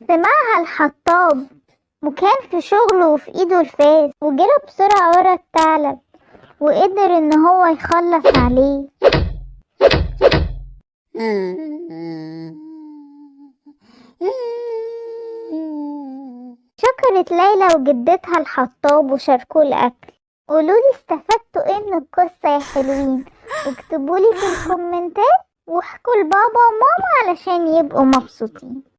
سمعها الحطاب وكان في شغله وفي ايده الفاس، وجرى بسرعة ورا الثعلب وقدر ان هو يخلص عليه. شكرت ليلى وجدتها الحطاب وشاركوا الأكل. قولولي استفدتوا ايه من القصة يا حلوين، واكتبولي في الكومنتات واحكوا لبابا وماما علشان يبقوا مبسوطين.